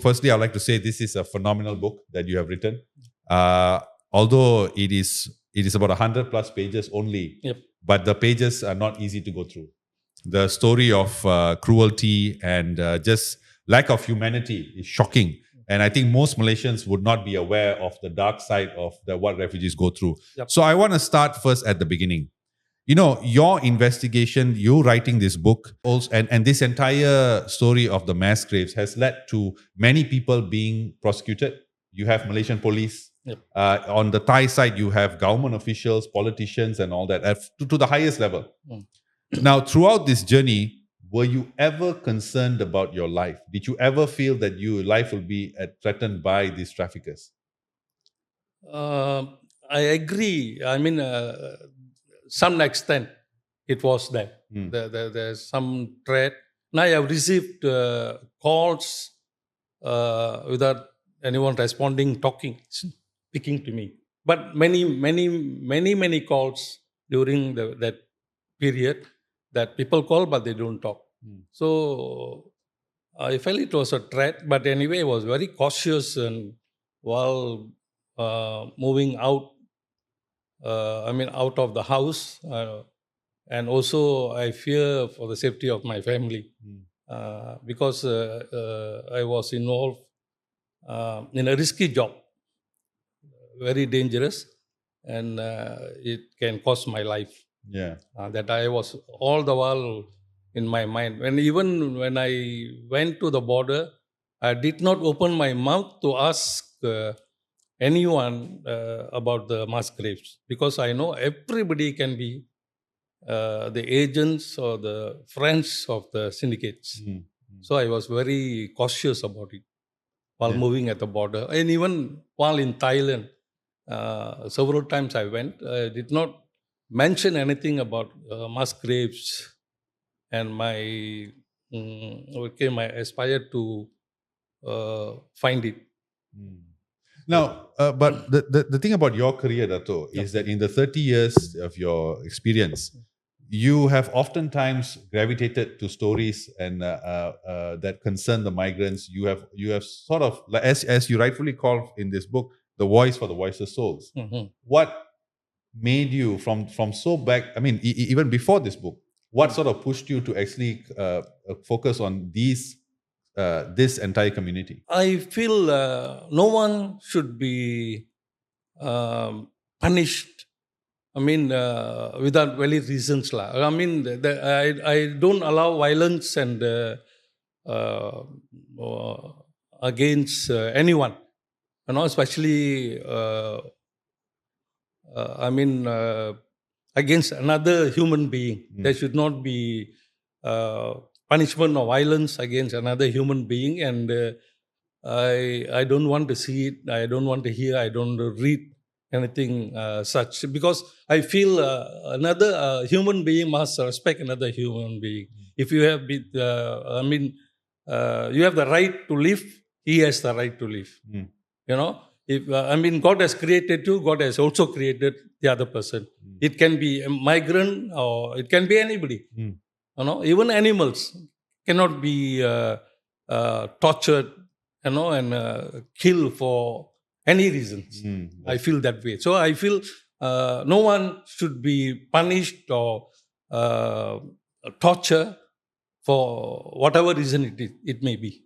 Firstly, I'd like to say this is a phenomenal book that you have written. Although it is about 100 plus pages only, Yep. but the pages are not easy to go through. The story of cruelty and just lack of humanity is shocking. And I think most Malaysians would not be aware of the dark side of what refugees go through. Yep. So I want to start first at the beginning. You know, your investigation, you writing this book, also, and this entire story of the mass graves has led to many people being prosecuted. You have Malaysian police. Yep. On the Thai side, you have government officials, politicians, and all that to the highest level. Now, throughout this journey, were you ever concerned about your life? Did you ever feel that your life will be threatened by these traffickers? I agree. I mean, some extent, it was that. There's some threat. Now I have received calls without anyone responding, talking, speaking to me. But many calls during that period that people call, but they don't talk. So I felt it was a threat. But anyway, I was very cautious, and while moving out, out of the house, and also I fear for the safety of my family because I was involved in a risky job, very dangerous, and it can cost my life. Yeah. That I was all the while in my mind. And even when I went to the border, I did not open my mouth to ask anyone about the mass graves, because I know everybody can be the agents or the friends of the syndicates. So I was very cautious about it while moving at the border. And even while in Thailand, several times I went, I did not mention anything about mass graves, and I aspired to find it. Now, but the thing about your career, Dato, is that in the 30 years of your experience, you have oftentimes gravitated to stories and that concern the migrants. You have sort of, as you rightfully call in this book, the voice for the voiceless souls. What made you from so back? I mean, even before this book, what sort of pushed you to actually focus on this entire community? I feel no one should be punished. I mean, without valid reasons. I mean, I don't allow violence and against anyone. You know, especially, against another human being. There should not be punishment or violence against another human being, and I don't want to see it. I don't want to hear. I don't read anything such, because I feel another human being must respect another human being. If you have been, you have the right to live. He has the right to live. You know, if God has created you, God has also created the other person. It can be a migrant or it can be anybody. You know, even animals cannot be tortured, you know, and killed for any reasons. I feel that way. So I feel no one should be punished or tortured for whatever reason it may be.